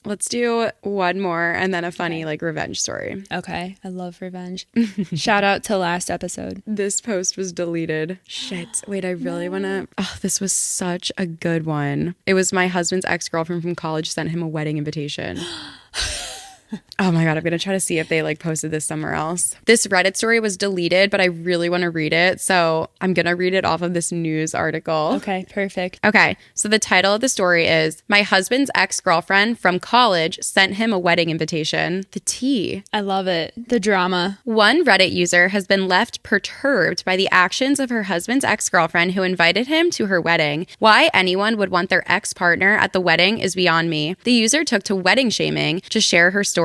let's do one more and then a funny like revenge story. Okay. I love revenge. Shout out to last episode. This post was deleted. Shit. Wait, I really want to. Oh, this was such a good one. It was my husband's ex-girlfriend from college sent him a wedding invitation. Oh my God, I'm going to try to see if they like posted this somewhere else. This Reddit story was deleted, but I really want to read it. So I'm going to read it off of this news article. Okay, perfect. Okay, so the title of the story is My Husband's Ex-Girlfriend from College Sent Him a Wedding Invitation. The tea. I love it. The drama. One Reddit user has been left perturbed by the actions of her husband's ex-girlfriend who invited him to her wedding. Why anyone would want their ex-partner at the wedding is beyond me. The user took to wedding shaming to share her story.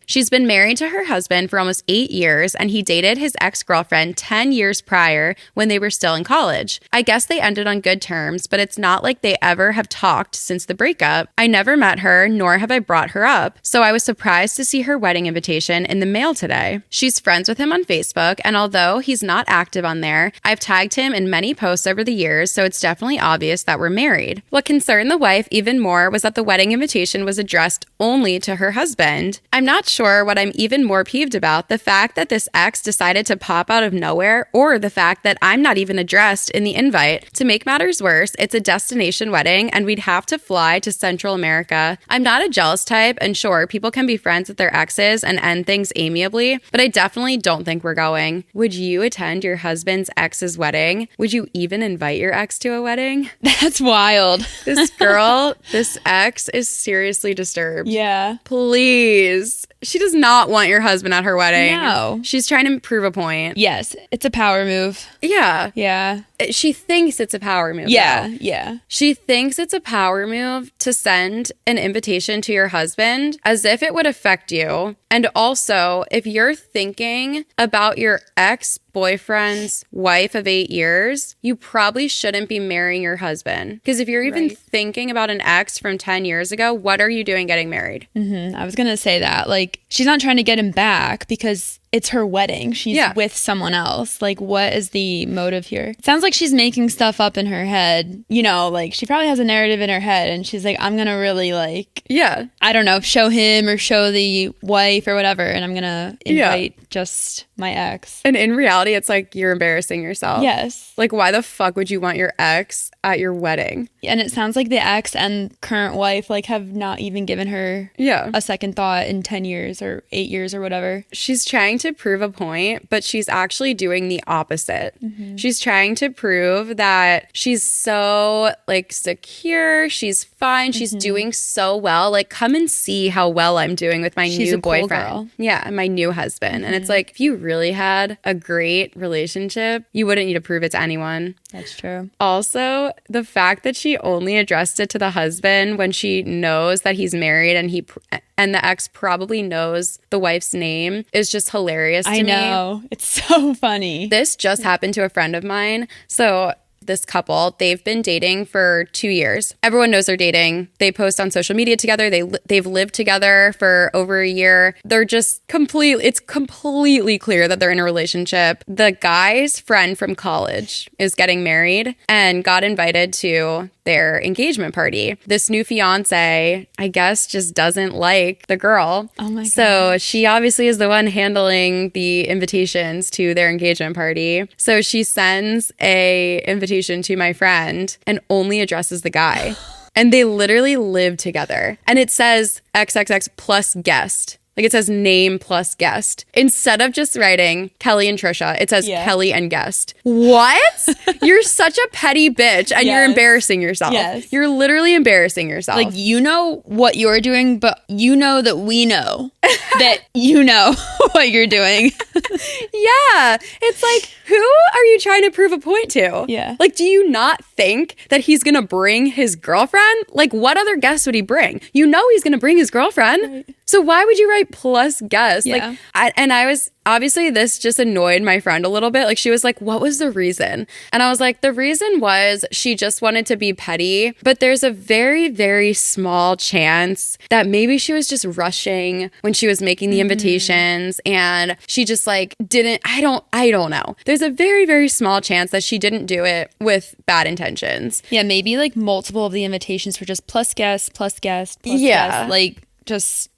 She's been married to her husband for almost 8 years, and he dated his ex-girlfriend 10 years prior when they were still in college. I guess they ended on good terms, but it's not like they ever have talked since the breakup. I never met her, nor have I brought her up, so I was surprised to see her wedding invitation in the mail today. She's friends with him on Facebook, and although he's not active on there, I've tagged him in many posts over the years, so it's definitely obvious that we're married. What concerned the wife even more was that the wedding invitation was addressed only to her husband. I'm not sure what I'm even more peeved about, the fact that this ex decided to pop out of nowhere, or the fact that I'm not even addressed in the invite. To make matters worse, it's a destination wedding and we'd have to fly to Central America. I'm not a jealous type, and sure, people can be friends with their exes and end things amiably, but I definitely don't think we're going. Would you attend your husband's ex's wedding? Would you even invite your ex to a wedding? That's wild. This girl, this ex is seriously disturbed. Yeah. Please. She does not want your husband at her wedding. No. She's trying to prove a point. Yes. It's a power move. Yeah. Yeah. She thinks it's a power move. Yeah. Though. Yeah. She thinks it's a power move to send an invitation to your husband as if it would affect you. And also, if you're thinking about your ex-boyfriend's wife of 8 years, you probably shouldn't be marrying your husband. Because if you're even thinking about an ex from 10 years ago, what are you doing getting married? Mm-hmm. I was going to say that. Like, she's not trying to get him back because it's her wedding. She's with someone else. Like, what is the motive here? It sounds like she's making stuff up in her head. You know, like, she probably has a narrative in her head and she's like, I'm going to really, like, I don't know, show him or show the wife or whatever. And I'm going to invite just my ex. And in reality, it's like you're embarrassing yourself. Yes. Like, why the fuck would you want your ex at your wedding? And it sounds like the ex and current wife, like, have not even given her a second thought in 10 years or 8 years or whatever. She's trying to prove a point, but she's actually doing the opposite. Mm-hmm. She's trying to prove that she's so, like, secure. She's fine. She's doing so well. Like, come and see how well I'm doing with my new boyfriend. Cool girl. Yeah, my new husband. And it's like, if you really had a great relationship, you wouldn't need to prove it to anyone. That's true. Also, the fact that she only addressed it to the husband when she knows that he's married and the ex probably knows the wife's name is just hilarious to me. I know. It's so funny. This just happened to a friend of mine. So this couple, they've been dating for 2 years. Everyone knows they're dating. They post on social media together. They've lived together for over a year. They're just it's completely clear that they're in a relationship. The guy's friend from college is getting married and got invited to their engagement party. This new fiance, I guess, just doesn't like the girl. Oh my god. So she obviously is the one handling the invitations to their engagement party. So she sends a invitation to my friend and only addresses the guy. And they literally live together. And it says XXX plus guest. Like, it says name plus guest. Instead of just writing Kelly and Trisha, it says Kelly and guest. What? You're such a petty bitch and you're embarrassing yourself. Yes. You're literally embarrassing yourself. Like, you know what you're doing, but you know that we know that you know what you're doing. Yeah. It's like, who are you trying to prove a point to? Yeah. Like, do you not think that he's going to bring his girlfriend? Like, what other guests would he bring? You know he's going to bring his girlfriend. Right. So why would you write plus guest? Yeah. Like, I was, obviously this just annoyed my friend a little bit. Like, she was like, what was the reason? And I was like, the reason was she just wanted to be petty, but there's a very, very small chance that maybe she was just rushing when she was making the invitations and she just like didn't, I don't know. There's a very, very small chance that she didn't do it with bad intentions. Yeah, maybe like multiple of the invitations were just plus guest, plus guest, plus guest. Like,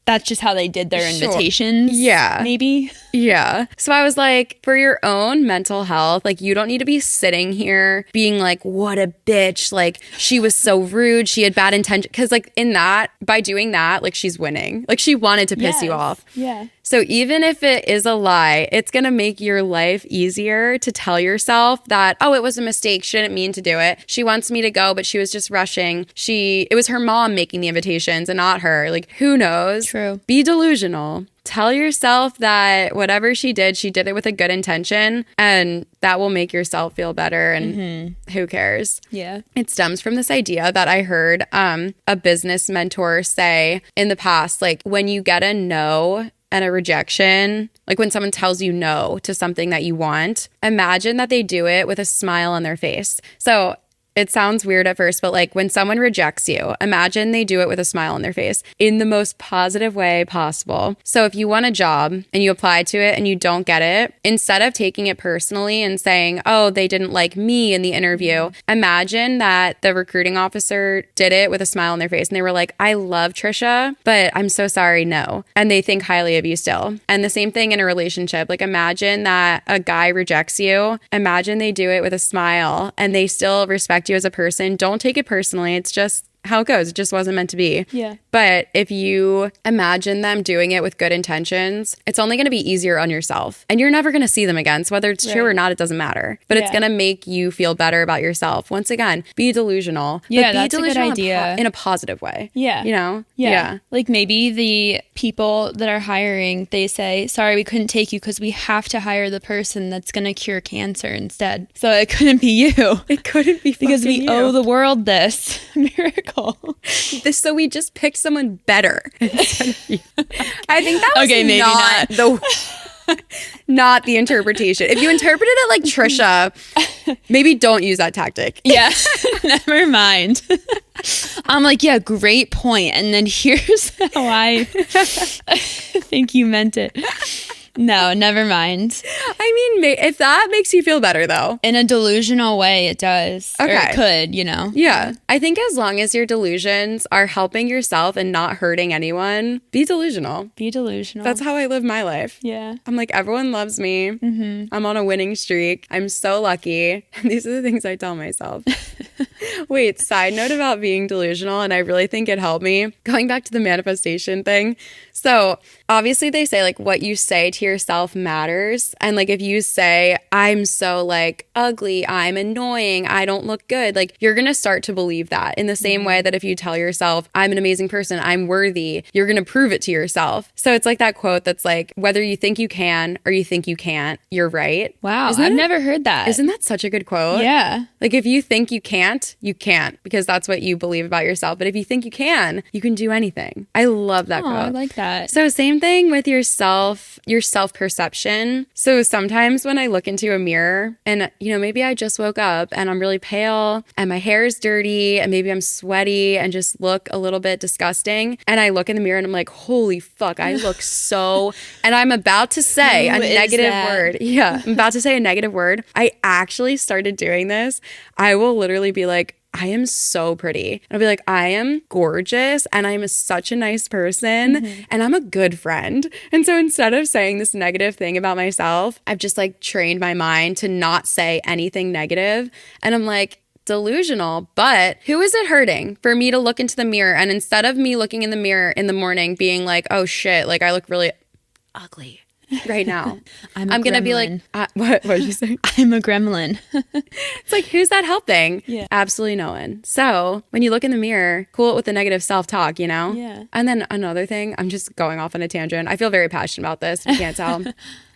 that's just how they did their invitations. Yeah. Maybe. Yeah. So I was like, for your own mental health, like, you don't need to be sitting here being like, what a bitch. Like, she was so rude. She had bad intention. Because, like, by doing that, like, she's winning. Like, she wanted to piss you off. Yeah. So even if it is a lie, it's going to make your life easier to tell yourself that, oh, it was a mistake. She didn't mean to do it. She wants me to go, but she was just rushing. It was her mom making the invitations and not her. Like, who knows? True. Be delusional. Tell yourself that whatever she did it with a good intention, and that will make yourself feel better. And who cares? Yeah. It stems from this idea that I heard a business mentor say in the past, like, when you get a no and a rejection, like when someone tells you no to something that you want, imagine that they do it with a smile on their face. So it sounds weird at first, but like when someone rejects you, imagine they do it with a smile on their face in the most positive way possible. So if you want a job and you apply to it and you don't get it, instead of taking it personally and saying, oh, they didn't like me in the interview, imagine that the recruiting officer did it with a smile on their face and they were like, I love Trisha, but I'm so sorry, no. And they think highly of you still. And the same thing in a relationship. Like, imagine that a guy rejects you. Imagine they do it with a smile and they still respect you as a person. Don't take it personally. It's just how it goes. It just wasn't meant to be. Yeah. But if you imagine them doing it with good intentions, it's only going to be easier on yourself. And you're never going to see them again. So whether it's true or not, it doesn't matter. But it's going to make you feel better about yourself. Once again, be delusional. Yeah, but be that's delusional a good idea. in a positive way. Yeah. You know? Yeah. Like maybe the people that are hiring, they say, sorry, we couldn't take you because we have to hire the person that's going to cure cancer instead. So it couldn't be you. It couldn't be because we you. owe the world this miracle. So we just picked someone better instead of you. I think that was okay, maybe not the interpretation. If you interpreted it like Trisha, maybe don't use that tactic. Yeah, never mind. I'm like, yeah, great point. And then here's how I think you meant it. No, never mind. I mean, if that makes you feel better, though. In a delusional way, it does. Okay. Or it could, you know? Yeah. I think as long as your delusions are helping yourself and not hurting anyone, be delusional. Be delusional. That's how I live my life. Yeah. I'm like, everyone loves me. Mm-hmm. I'm on a winning streak. I'm so lucky. These are the things I tell myself. Wait, side note about being delusional, and I really think it helped me. Going back to the manifestation thing. So obviously they say like what you say to yourself matters. And like if you say, I'm so like ugly, I'm annoying, I don't look good, like you're going to start to believe that in the same way that if you tell yourself, I'm an amazing person, I'm worthy, you're going to prove it to yourself. So it's like that quote that's like, whether you think you can or you think you can't, you're right. Wow. I've never heard that. Isn't that such a good quote? Yeah. Like if you think you can't because that's what you believe about yourself. But if you think you can do anything. I love that quote. I like that. So same thing with your self-perception. So sometimes when I look into a mirror and, maybe I just woke up and I'm really pale and my hair is dirty and maybe I'm sweaty and just look a little bit disgusting. And I look in the mirror and I'm like, holy fuck, I look so, and I'm about to say a negative word. Yeah. I'm about to say a negative word. I actually started doing this. I will literally be like, I am so pretty. And I'll be like, I am gorgeous and I'm such a nice person and I'm a good friend. And so instead of saying this negative thing about myself, I've just like trained my mind to not say anything negative. And I'm like, delusional, but who is it hurting for me to look into the mirror? And instead of me looking in the mirror in the morning being like, oh shit, like I look really ugly right now. I'm going to be like, what did you say? I'm a gremlin. It's like, who's that helping? Yeah. Absolutely no one. So when you look in the mirror, cool it with the negative self-talk, Yeah. And then another thing, I'm just going off on a tangent. I feel very passionate about this. You can't tell.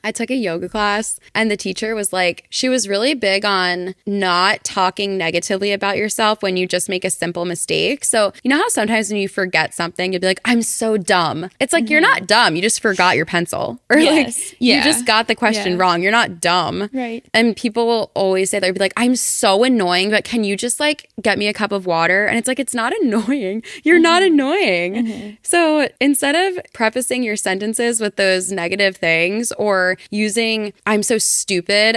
I took a yoga class and the teacher was like, she was really big on not talking negatively about yourself when you just make a simple mistake. So you know how sometimes when you forget something, you'll be like, I'm so dumb. It's like, you're not dumb. You just forgot your pencil. Or you just got the question wrong. You're not dumb. Right. And people will always say, they'll be like, I'm so annoying, but can you just like get me a cup of water? And it's like, it's not annoying. You're not annoying. So instead of prefacing your sentences with those negative things or using I'm so stupid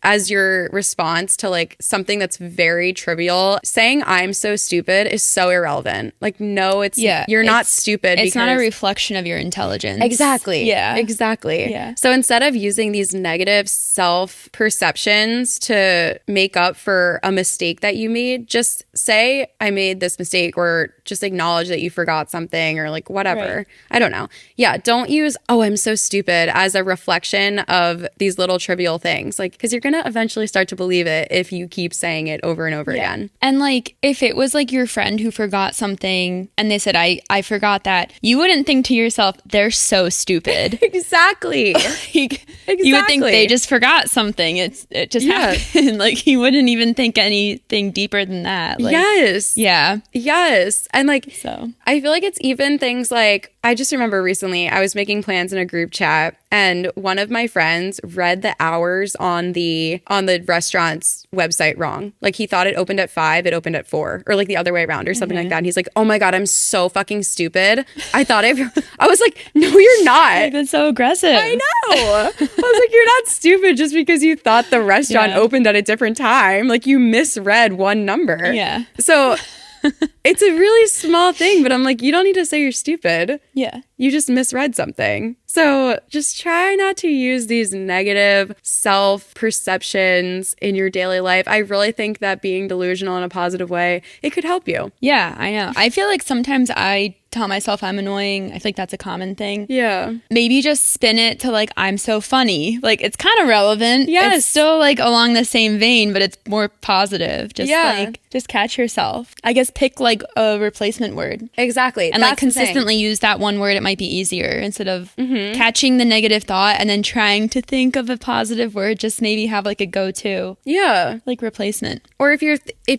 as your response to like something that's very trivial. Saying I'm so stupid is so irrelevant. Like, no, you're not stupid. It's not a reflection of your intelligence. Exactly. Yeah. Exactly. Yeah. So instead of using these negative self-perceptions to make up for a mistake that you made, just say I made this mistake, or just acknowledge that you forgot something, or like whatever. Right. I don't know. Yeah. Don't use, oh, I'm so stupid as a reflection of these little trivial things. Like, because you're going to eventually start to believe it if you keep saying it over and over again. And like, if it was like your friend who forgot something and they said, I forgot that, you wouldn't think to yourself, they're so stupid. Exactly. You would think they just forgot something. It just happened. Like, you wouldn't even think anything deeper than that. Like, yes. Yeah. Yes. And like, so I feel like it's even things like, I just remember recently I was making plans in a group chat, and one of my friends read the hours on the restaurant's website wrong. Like, he thought it opened at 5, it opened at 4, or like the other way around or something like that. And he's like, oh my God, I'm so fucking stupid. I was like, no, you're not. Like, that's so aggressive. I know. I was like, you're not stupid just because you thought the restaurant opened at a different time. Like, you misread one number. Yeah. So it's a really small thing, but I'm like, you don't need to say you're stupid. Yeah. You just misread something. So just try not to use these negative self-perceptions in your daily life. I really think that being delusional in a positive way, it could help you. Yeah, I know. I feel like sometimes I tell myself I'm annoying. I feel like that's a common thing. Yeah. Maybe just spin it to like, I'm so funny. Like, it's kind of relevant. Yes. It's still like along the same vein, but it's more positive. Just catch yourself. I guess pick like a replacement word. Exactly. And that's like consistently use that one word. It might be easier instead of catching the negative thought and then trying to think of a positive word. Just maybe have like a go-to. Yeah. Like replacement. Or if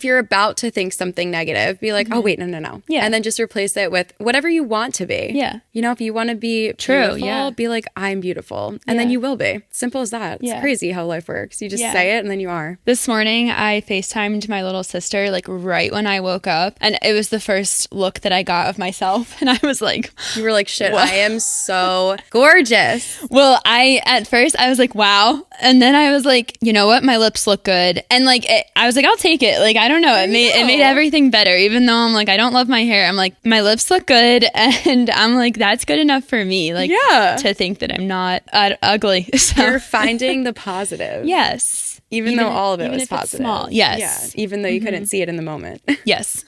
you're about to think something negative, be like, oh wait, no. Yeah. And then just replace it with whatever you want to be. Yeah. You know, if you want to be beautiful, be like, I'm beautiful. And then you will be. Simple as that. It's crazy how life works. You just say it and then you are. This morning, I FaceTimed my little sister like right when I woke up. And it was the first look that I got of myself. And I was like, you were like, shit, I am so gorgeous. Well, at first I was like, wow. And then I was like, you know what? My lips look good. And like, I was like, I'll take it. Like, I don't know. It made everything better. Even though I'm like, I don't love my hair. I'm like, my lips look good. And I'm like, that's good enough for me. Like, to think that I'm not ugly. So. You're finding the positive. Yes. Even though all of it was if positive. It's small. Yes. Yeah. Even though you couldn't see it in the moment. Yes.